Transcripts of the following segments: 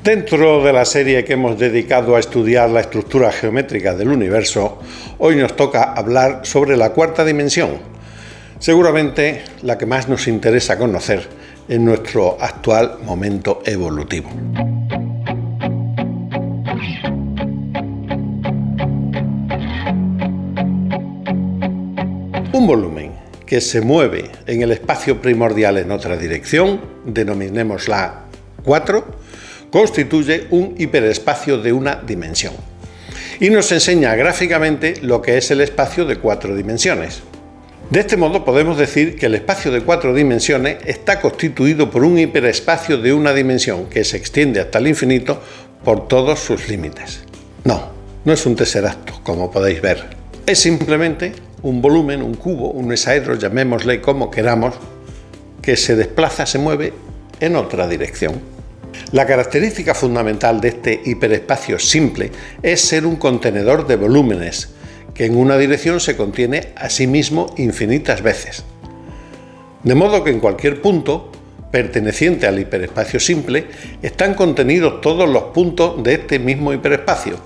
Dentro de la serie que hemos dedicado a estudiar la estructura geométrica del universo, hoy nos toca hablar sobre la cuarta dimensión, seguramente la que más nos interesa conocer en nuestro actual momento evolutivo. Un volumen que se mueve en el espacio primordial en otra dirección, denominémosla 4, constituye un hiperespacio de una dimensión y nos enseña gráficamente lo que es el espacio de 4 dimensiones. De este modo podemos decir que el espacio de 4 dimensiones está constituido por un hiperespacio de una dimensión que se extiende hasta el infinito por todos sus límites. No es un tesseracto, como podéis ver. Es simplemente un volumen, un cubo, un hexaedro, llamémosle como queramos, que se desplaza, se mueve en otra dirección. La característica fundamental de este hiperespacio simple es ser un contenedor de volúmenes, que en una dirección se contiene a sí mismo infinitas veces. De modo que en cualquier punto perteneciente al hiperespacio simple están contenidos todos los puntos de este mismo hiperespacio,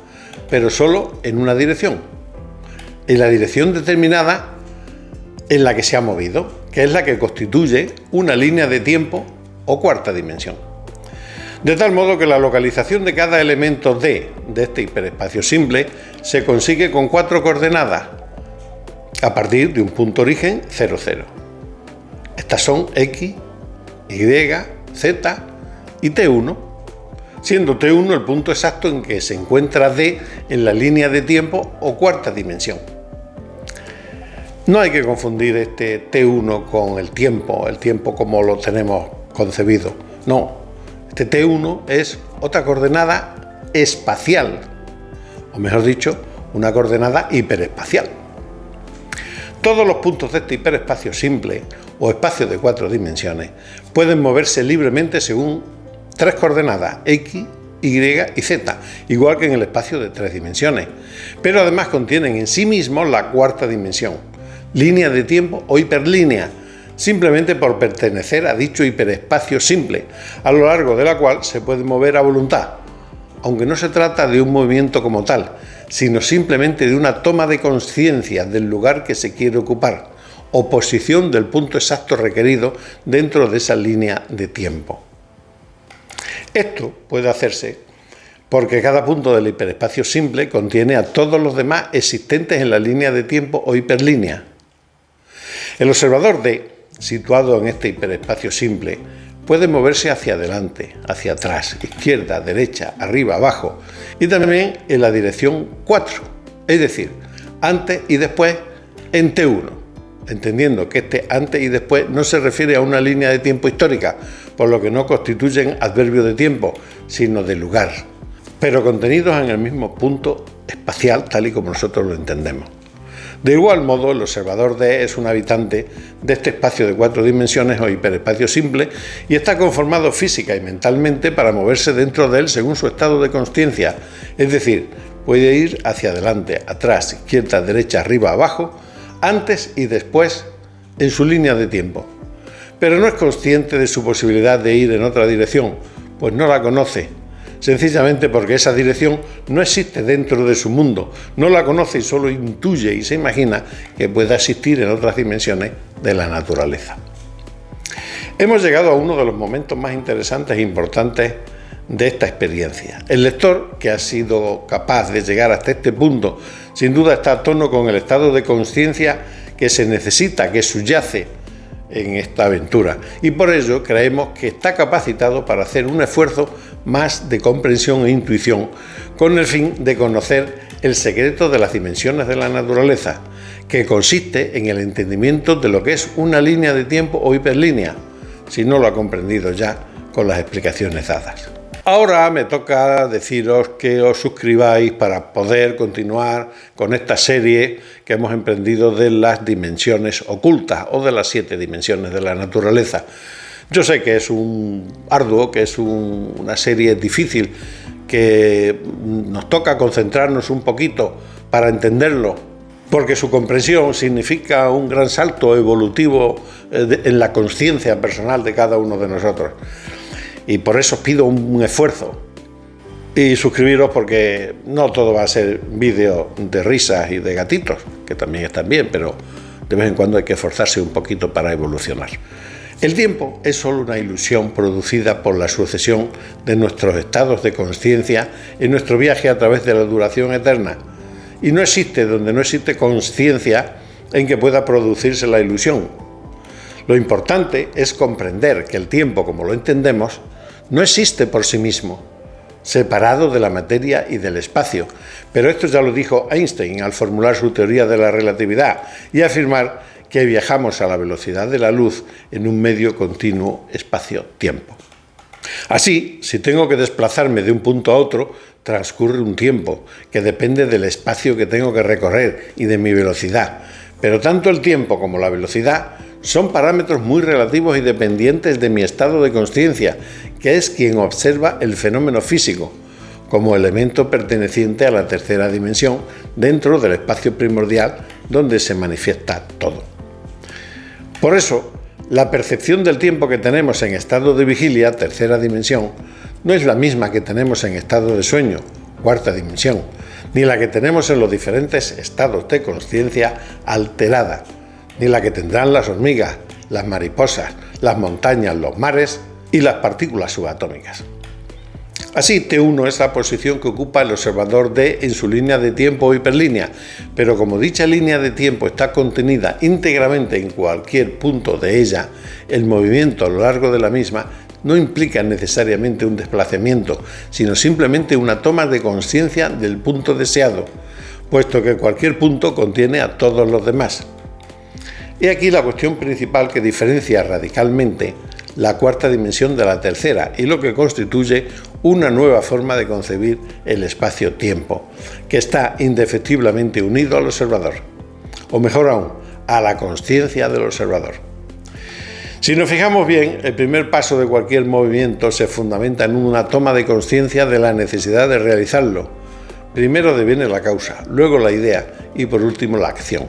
pero solo en una dirección, en la dirección determinada en la que se ha movido, que es la que constituye una línea de tiempo o cuarta dimensión. De tal modo que la localización de cada elemento de este hiperespacio simple se consigue con 4 coordenadas a partir de un punto origen 0, 0. Estas son X, Y, Z y T1, siendo T1 el punto exacto en que se encuentra D en la línea de tiempo o cuarta dimensión. No hay que confundir este T1 con el tiempo como lo tenemos concebido, no. Este T1 es otra coordenada espacial, o mejor dicho, una coordenada hiperespacial. Todos los puntos de este hiperespacio simple o espacio de 4 dimensiones pueden moverse libremente según 3 coordenadas X, Y y Z, igual que en el espacio de 3 dimensiones, pero además contienen en sí mismos la cuarta dimensión, línea de tiempo o hiperlínea, simplemente por pertenecer a dicho hiperespacio simple, a lo largo de la cual se puede mover a voluntad, aunque no se trata de un movimiento como tal, sino simplemente de una toma de conciencia del lugar que se quiere ocupar, o posición del punto exacto requerido dentro de esa línea de tiempo. Esto puede hacerse porque cada punto del hiperespacio simple contiene a todos los demás existentes en la línea de tiempo o hiperlínea. El observador D, situado en este hiperespacio simple, puede moverse hacia adelante, hacia atrás, izquierda, derecha, arriba, abajo, y también en la dirección 4, es decir, antes y después en T1, entendiendo que este antes y después no se refiere a una línea de tiempo histórica, por lo que no constituyen adverbios de tiempo, sino de lugar, pero contenidos en el mismo punto espacial tal y como nosotros lo entendemos. De igual modo, el observador D es un habitante de este espacio de 4 dimensiones o hiperespacio simple y está conformado física y mentalmente para moverse dentro de él según su estado de consciencia, es decir, puede ir hacia adelante, atrás, izquierda, derecha, arriba, abajo, antes y después en su línea de tiempo. Pero no es consciente de su posibilidad de ir en otra dirección, pues no la conoce, sencillamente porque esa dirección no existe dentro de su mundo, no la conoce y solo intuye y se imagina que pueda existir en otras dimensiones de la naturaleza. Hemos llegado a uno de los momentos más interesantes e importantes de esta experiencia. El lector, que ha sido capaz de llegar hasta este punto, sin duda está a tono con el estado de conciencia que se necesita, que subyace en esta aventura, y por ello creemos que está capacitado para hacer un esfuerzo más de comprensión e intuición con el fin de conocer el secreto de las dimensiones de la naturaleza, que consiste en el entendimiento de lo que es una línea de tiempo o hiperlínea, si no lo ha comprendido ya con las explicaciones dadas. Ahora me toca deciros que os suscribáis para poder continuar con esta serie que hemos emprendido de las dimensiones ocultas o de las 7 dimensiones de la naturaleza. Yo sé que es un arduo, que es una serie difícil, que nos toca concentrarnos un poquito para entenderlo, porque su comprensión significa un gran salto evolutivo en la conciencia personal de cada uno de nosotros. Y por eso os pido un esfuerzo Y suscribiros porque no todo va a ser vídeo de risas y de gatitos, que también están bien, pero de vez en cuando hay que esforzarse un poquito para evolucionar. El tiempo es solo una ilusión producida por la sucesión de nuestros estados de consciencia en nuestro viaje a través de la duración eterna. Y no existe donde no existe consciencia en que pueda producirse la ilusión. Lo importante es comprender que el tiempo, como lo entendemos, no existe por sí mismo, separado de la materia y del espacio. Pero esto ya lo dijo Einstein al formular su teoría de la relatividad y afirmar que viajamos a la velocidad de la luz en un medio continuo espacio-tiempo. Así, si tengo que desplazarme de un punto a otro, transcurre un tiempo que depende del espacio que tengo que recorrer y de mi velocidad. Pero tanto el tiempo como la velocidad son parámetros muy relativos y dependientes de mi estado de consciencia, que es quien observa el fenómeno físico, como elemento perteneciente a la tercera dimensión dentro del espacio primordial donde se manifiesta todo. Por eso, la percepción del tiempo que tenemos en estado de vigilia, tercera dimensión, no es la misma que tenemos en estado de sueño, cuarta dimensión, ni la que tenemos en los diferentes estados de consciencia alterada, ni la que tendrán las hormigas, las mariposas, las montañas, los mares y las partículas subatómicas. Así, T1 es la posición que ocupa el observador D en su línea de tiempo o hiperlínea, pero como dicha línea de tiempo está contenida íntegramente en cualquier punto de ella, el movimiento a lo largo de la misma no implica necesariamente un desplazamiento, sino simplemente una toma de conciencia del punto deseado, puesto que cualquier punto contiene a todos los demás. He aquí la cuestión principal que diferencia radicalmente la cuarta dimensión de la tercera y lo que constituye una nueva forma de concebir el espacio-tiempo, que está indefectiblemente unido al observador, o mejor aún, a la consciencia del observador. Si nos fijamos bien, el primer paso de cualquier movimiento se fundamenta en una toma de conciencia de la necesidad de realizarlo. Primero deviene la causa, luego la idea y por último la acción.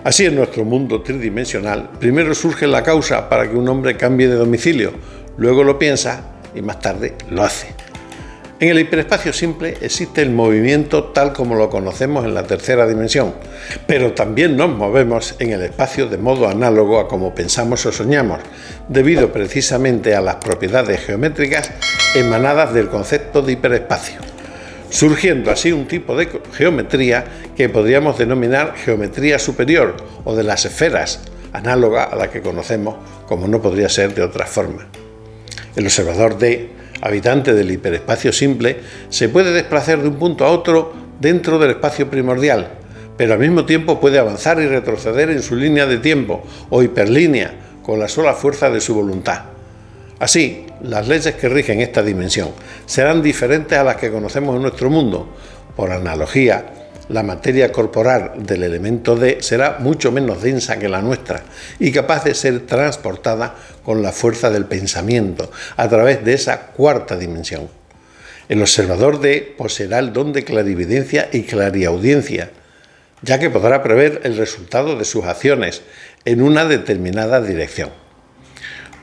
Así, en nuestro mundo tridimensional, primero surge la causa para que un hombre cambie de domicilio, luego lo piensa y más tarde lo hace. En el hiperespacio simple existe el movimiento tal como lo conocemos en la tercera dimensión, pero también nos movemos en el espacio de modo análogo a como pensamos o soñamos, debido precisamente a las propiedades geométricas emanadas del concepto de hiperespacio, surgiendo así un tipo de geometría que podríamos denominar geometría superior o de las esferas, análoga a la que conocemos como no podría ser de otra forma. El observador D, habitante del hiperespacio simple, se puede desplazar de un punto a otro dentro del espacio primordial, pero al mismo tiempo puede avanzar y retroceder en su línea de tiempo o hiperlínea con la sola fuerza de su voluntad. Así, las leyes que rigen esta dimensión serán diferentes a las que conocemos en nuestro mundo. Por analogía, la materia corporal del elemento D será mucho menos densa que la nuestra y capaz de ser transportada con la fuerza del pensamiento a través de esa cuarta dimensión. El observador D poseerá el don de clarividencia y clariaudiencia, ya que podrá prever el resultado de sus acciones en una determinada dirección.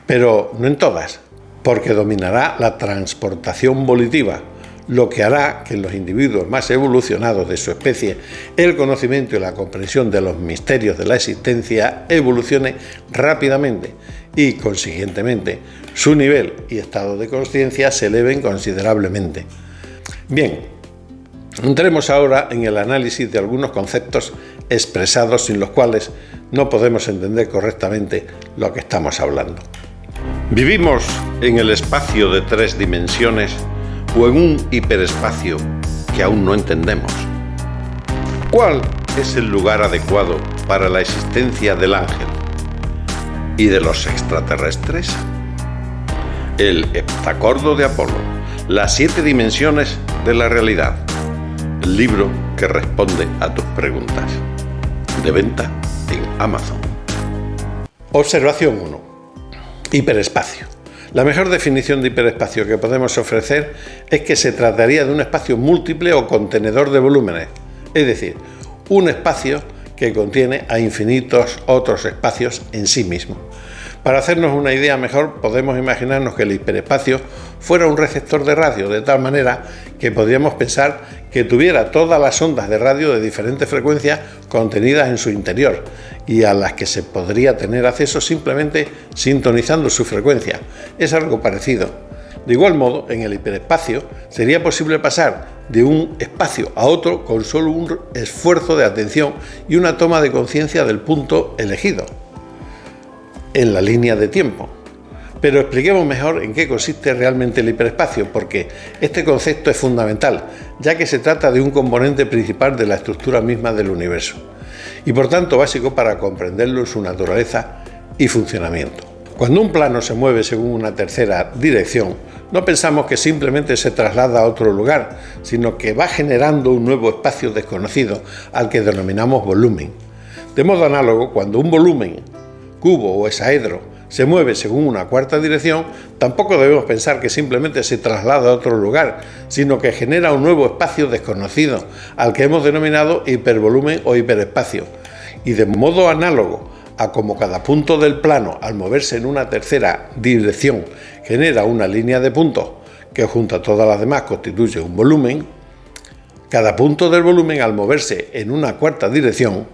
Pero no en todas, porque dominará la transportación volitiva, lo que hará que en los individuos más evolucionados de su especie el conocimiento y la comprensión de los misterios de la existencia evolucione rápidamente y, consiguientemente, su nivel y estado de consciencia se eleven considerablemente. Bien, entremos ahora en el análisis de algunos conceptos expresados sin los cuales no podemos entender correctamente lo que estamos hablando. ¿Vivimos en el espacio de 3 dimensiones o en un hiperespacio que aún no entendemos? ¿Cuál es el lugar adecuado para la existencia del ángel y de los extraterrestres? El heptacordo de Apolo, las 7 dimensiones de la realidad, el libro que responde a tus preguntas. De venta en Amazon. Observación 1. Hiperespacio. La mejor definición de hiperespacio que podemos ofrecer es que se trataría de un espacio múltiple o contenedor de volúmenes, es decir, un espacio que contiene a infinitos otros espacios en sí mismo. Para hacernos una idea mejor, podemos imaginarnos que el hiperespacio fuera un receptor de radio, de tal manera que podríamos pensar que tuviera todas las ondas de radio de diferentes frecuencias contenidas en su interior y a las que se podría tener acceso simplemente sintonizando su frecuencia. Es algo parecido. De igual modo, en el hiperespacio sería posible pasar de un espacio a otro con solo un esfuerzo de atención y una toma de conciencia del punto elegido en la línea de tiempo. Pero expliquemos mejor en qué consiste realmente el hiperespacio, porque este concepto es fundamental, ya que se trata de un componente principal de la estructura misma del universo, y por tanto básico para comprenderlo en su naturaleza y funcionamiento. Cuando un plano se mueve según una tercera dirección, no pensamos que simplemente se traslada a otro lugar, sino que va generando un nuevo espacio desconocido al que denominamos volumen. De modo análogo, cuando un volumen, cubo o hexaedro, se mueve según una cuarta dirección, tampoco debemos pensar que simplemente se traslada a otro lugar, sino que genera un nuevo espacio desconocido, al que hemos denominado hipervolumen o hiperespacio. Y de modo análogo a como cada punto del plano, al moverse en una tercera dirección, genera una línea de puntos que junto a todas las demás constituye un volumen, cada punto del volumen, al moverse en una cuarta dirección,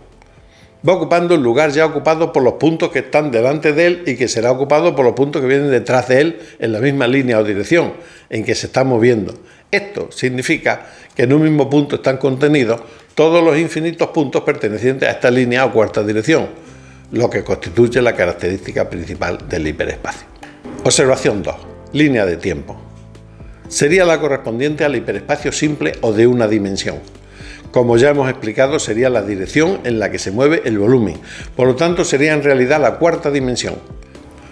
va ocupando el lugar ya ocupado por los puntos que están delante de él y que será ocupado por los puntos que vienen detrás de él en la misma línea o dirección en que se está moviendo. Esto significa que en un mismo punto están contenidos todos los infinitos puntos pertenecientes a esta línea o cuarta dirección, lo que constituye la característica principal del hiperespacio. Observación 2. Línea de tiempo. Sería la correspondiente al hiperespacio simple o de una dimensión. Como ya hemos explicado, sería la dirección en la que se mueve el volumen, por lo tanto sería en realidad la cuarta dimensión.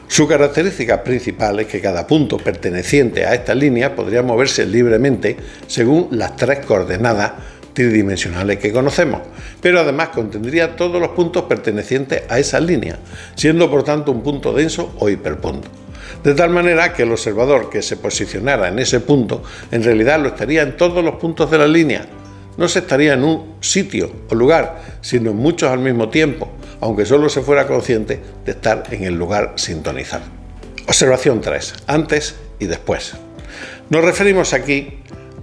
Su característica principal es que cada punto perteneciente a esta línea podría moverse libremente según las tres coordenadas tridimensionales que conocemos, pero además contendría todos los puntos pertenecientes a esa línea, siendo por tanto un punto denso o hiperpunto. De tal manera que el observador que se posicionara en ese punto en realidad lo estaría en todos los puntos de la línea. No se estaría en un sitio o lugar, sino en muchos al mismo tiempo, aunque solo se fuera consciente de estar en el lugar sintonizado. Observación 3. Antes y después. Nos referimos aquí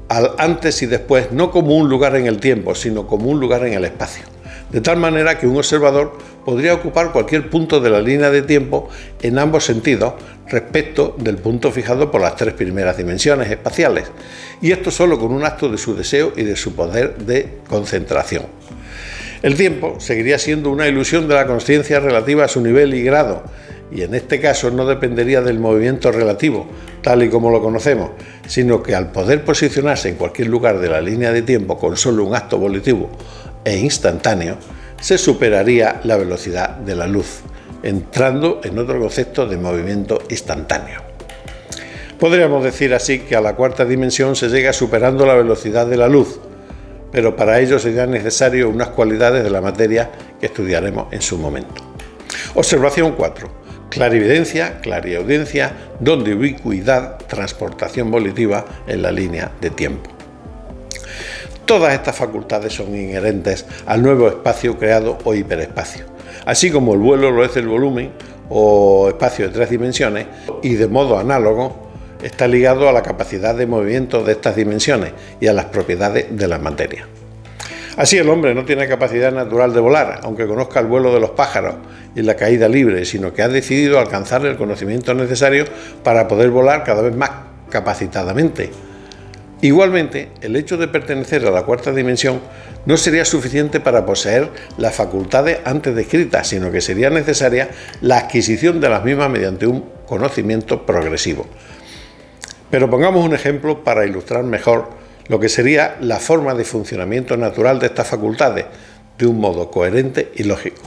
al antes y después no como un lugar en el tiempo, sino como un lugar en el espacio. De tal manera que un observador podría ocupar cualquier punto de la línea de tiempo en ambos sentidos respecto del punto fijado por las tres primeras dimensiones espaciales, y esto solo con un acto de su deseo y de su poder de concentración. El tiempo seguiría siendo una ilusión de la consciencia relativa a su nivel y grado, y en este caso no dependería del movimiento relativo, tal y como lo conocemos, sino que al poder posicionarse en cualquier lugar de la línea de tiempo con solo un acto volitivo e instantáneo, se superaría la velocidad de la luz, entrando en otro concepto de movimiento instantáneo. Podríamos decir así que a la cuarta dimensión se llega superando la velocidad de la luz, pero para ello serían necesarias unas cualidades de la materia que estudiaremos en su momento. Observación 4. Clarividencia, clariaudiencia, don de ubicuidad, transportación volitiva en la línea de tiempo. Todas estas facultades son inherentes al nuevo espacio creado o hiperespacio, así como el vuelo lo es el volumen o espacio de tres dimensiones, y de modo análogo está ligado a la capacidad de movimiento de estas dimensiones y a las propiedades de la materia. Así el hombre no tiene capacidad natural de volar, aunque conozca el vuelo de los pájaros y la caída libre, sino que ha decidido alcanzar el conocimiento necesario para poder volar cada vez más capacitadamente. Igualmente, el hecho de pertenecer a la cuarta dimensión no sería suficiente para poseer las facultades antes descritas, sino que sería necesaria la adquisición de las mismas mediante un conocimiento progresivo. Pero pongamos un ejemplo para ilustrar mejor lo que sería la forma de funcionamiento natural de estas facultades, de un modo coherente y lógico.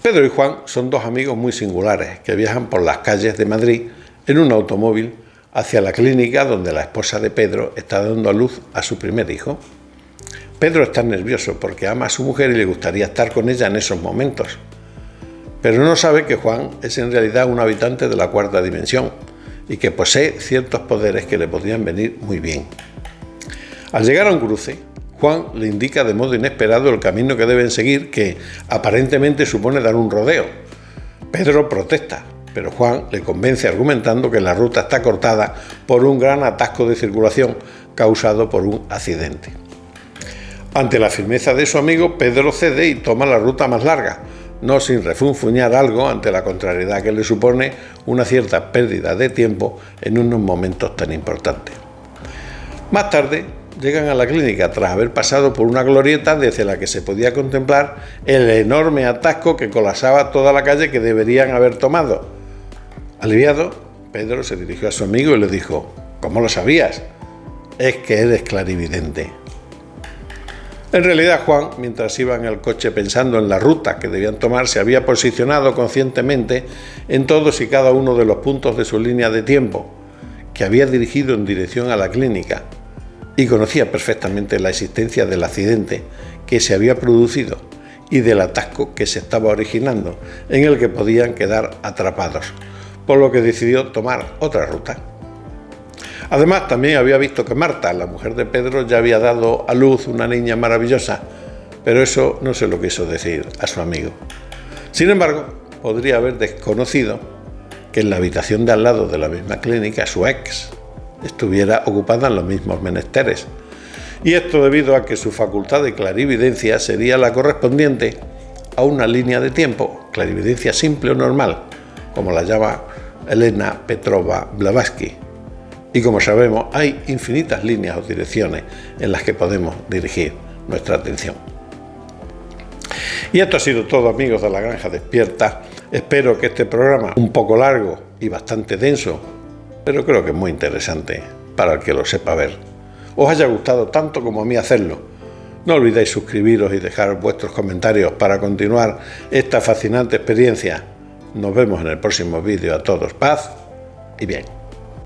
Pedro y Juan son dos amigos muy singulares que viajan por las calles de Madrid en un automóvil hacia la clínica donde la esposa de Pedro está dando a luz a su primer hijo. Pedro está nervioso porque ama a su mujer y le gustaría estar con ella en esos momentos, pero no sabe que Juan es en realidad un habitante de la cuarta dimensión y que posee ciertos poderes que le podrían venir muy bien. Al llegar a un cruce, Juan le indica de modo inesperado el camino que deben seguir, que aparentemente supone dar un rodeo. Pedro protesta, pero Juan le convence argumentando que la ruta está cortada por un gran atasco de circulación causado por un accidente. Ante la firmeza de su amigo, Pedro cede y toma la ruta más larga, no sin refunfuñar algo ante la contrariedad que le supone una cierta pérdida de tiempo en unos momentos tan importantes. Más tarde, llegan a la clínica tras haber pasado por una glorieta desde la que se podía contemplar el enorme atasco que colapsaba toda la calle que deberían haber tomado. Aliviado, Pedro se dirigió a su amigo y le dijo: «¿Cómo lo sabías? Es que eres clarividente». En realidad, Juan, mientras iba en el coche pensando en la ruta que debían tomar, se había posicionado conscientemente en todos y cada uno de los puntos de su línea de tiempo, que había dirigido en dirección a la clínica, y conocía perfectamente la existencia del accidente que se había producido y del atasco que se estaba originando, en el que podían quedar atrapados, por lo que decidió tomar otra ruta. Además, también había visto que Marta, la mujer de Pedro, ya había dado a luz una niña maravillosa, pero eso no se lo quiso decir a su amigo. Sin embargo, podría haber desconocido que en la habitación de al lado de la misma clínica su ex estuviera ocupada en los mismos menesteres, y esto debido a que su facultad de clarividencia sería la correspondiente a una línea de tiempo, clarividencia simple o normal, como la llama Elena Petrova Blavatsky. Y como sabemos, hay infinitas líneas o direcciones en las que podemos dirigir nuestra atención. Y esto ha sido todo, amigos de La Granja Despierta. Espero que este programa, un poco largo y bastante denso, pero creo que es muy interesante para el que lo sepa ver, os haya gustado tanto como a mí hacerlo. No olvidéis suscribiros y dejar vuestros comentarios para continuar esta fascinante experiencia. Nos vemos en el próximo vídeo. A todos, paz y bien.